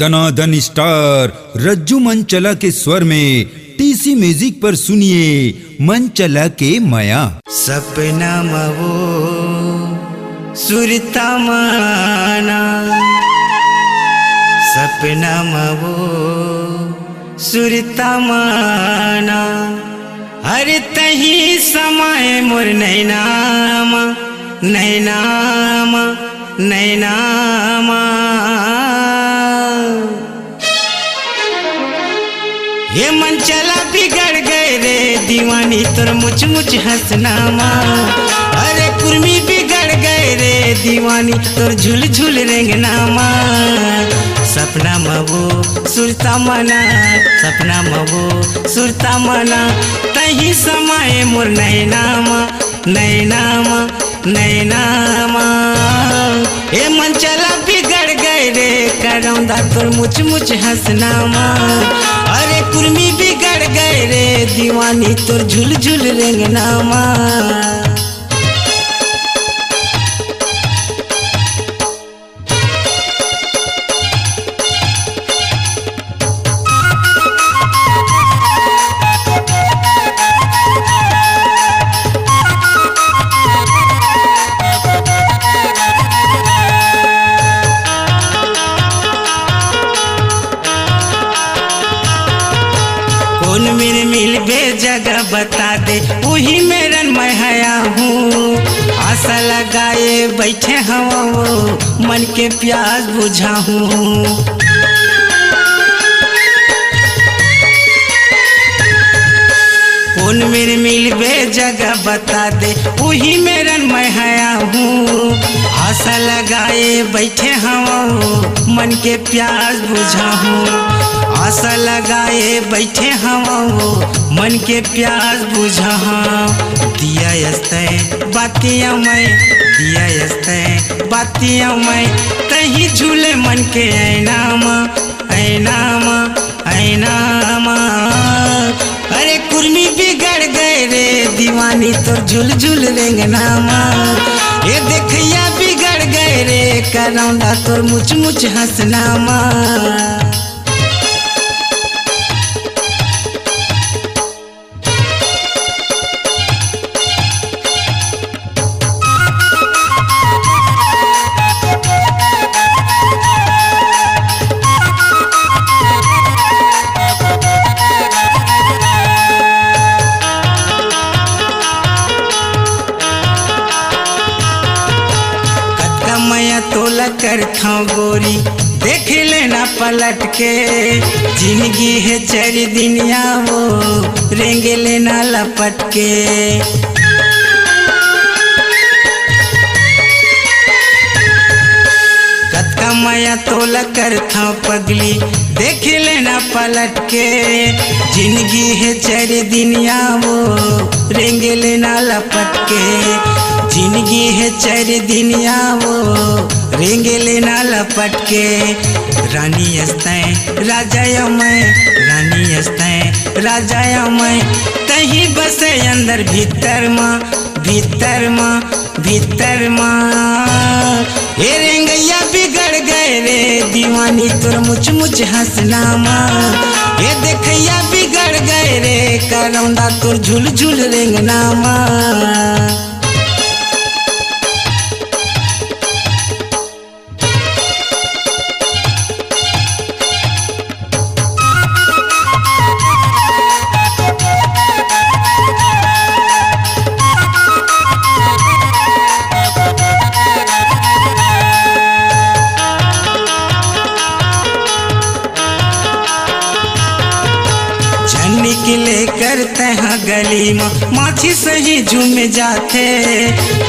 दनादन star रज्जू मंचला के स्वर में टीसी म्यूजिक पर सुनिए मंचला के माया। सपना मवो सुरता माना, सपना मवो सुरता माना, अरे तही समय मोर नैनामा नैनामा नैनामा। ये मन चला बिगड़ गए रे दीवानी तोर मुझ मुझ हंसनामा, अरे कुर्मी बिगड़ गए रे दीवानी तोर झुल झुल रेंगनामा। सपना मवो सुरता मना, सपना मवो सुरता मना, तही समय मोर नैनामा नैनामा नैनामा। ए मन चला बिगड़ गए रे करौंदा तोर मुझ मुझ हंसनामा, अरे कुर्मी बिगड़ गए रे दीवानी तोर झुल झुल रेंगनामा। कौन मेरे मिलबे जगह बता दे, वही मेरा मैं हया हूँ। आशा लगाए बैठे हवा वो मन के प्यास बुझाऊँ। कौन मेरे मिलबे जगह बता दे, वही मेरा मैं हया हूँ। आशा लगाए बैठे हवा वो मन के प्यास बुझाऊँ। आशा लगाए बैठे हवा वो मन के प्यास बुझा। दिया यस्ते बातियाँ मैं, दिया यस्ते बातियाँ मैं, कहीं झूले मन के ऐनामा ऐनामा ऐनामा। अरे कुर्मी बिगड़ गए रे दीवानी तोर झुल झुल रेंगनामा। ये देखिया बिगड़ गए रे करौंदा तोर मुझ मुझ हंसनामा। तोला करता गोरी देख लेना पलट के, जिंदगी है चरी दुनिया वो रेंग लेना लपट के। कतका माया तोला करता पगली देख लेना पलट के, जिंदगी है चरी दुनिया वो रेंग लेना लपट के। जिंदगी है चरी दुनिया वो रेंग लेना लपट के। रानी अस्तें राजा मैं, रानी अस्तें राजा मैं, कहीं बसे अंदर भीतर माँ भीतर माँ भीतर माँ। ये रेंगैया बिगड़ गए रे दीवानी तोर मुझ मुझ हंसनामा। ये देखैया बिगड़ गए रे करौंदा तोर झुल झुल रेंगनामा। निकले करते हैं गली में माछी सही झूम जाते,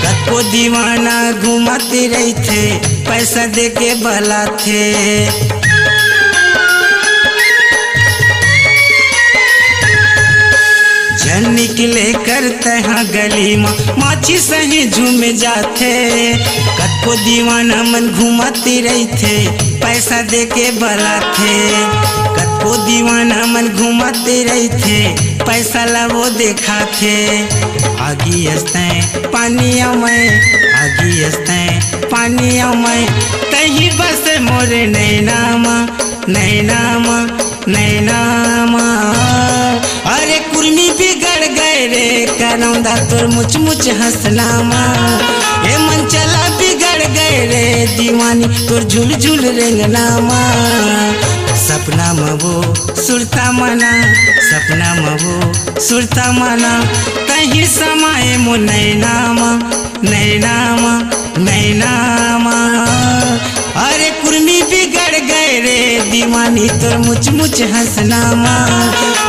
कतो दीवाना घुमाते रही थे पैसा दे के बलाते। जन निकले करते हैं गली में माछी सही झूम जाते, कतो दीवाना मन घुमाते रही थे पैसा दे के बलाते। वो दीवाना मन घुमाते रही थे पैसा ला वो देखा थे। आगी हंसते पानिया में, आगी हंसते पानिया में, तही बस मोरे नैनामा नैनामा नैनामा। अरे कुर्मी बिगड़ गए रे करौंदा तोर मुच मुच हंसनामा। ए मन चला बिगड़ गए रे दीवानी तोर झुल झुल रेंगनामा। सपना में वो सुरता मना, सपना में वो सुरता मना, कहीं समाए मो नैनामा नैनामा नैनामा। अरे कुर्मी बिगड़ गए रे दीवानी तोर मुच मुच हंसनामा।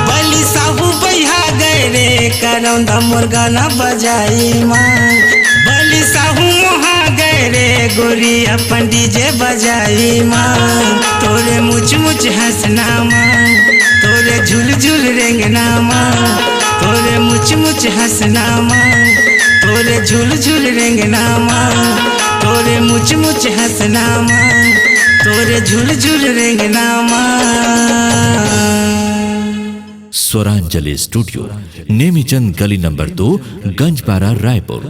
बली साहू बहा गए रे करौंदा मोर गाना बजाई माँ। बली साहू मोहा गए रे गोरी अपन डीजे बजाई माँ। तोरे मुच मुच हंसनामा, तोरे झुल झुल रेंगनामा। तोरे मुच मुच हंसनामा, तोरे झुल झुल रेंगनामा। तोरे मुच मुच हंसनामा, तोरे झुल झुल रेंगनामा। स्वरांजलि स्टूडियो, नेमीचंद गली नंबर 2, गंजपारा, रायपुर।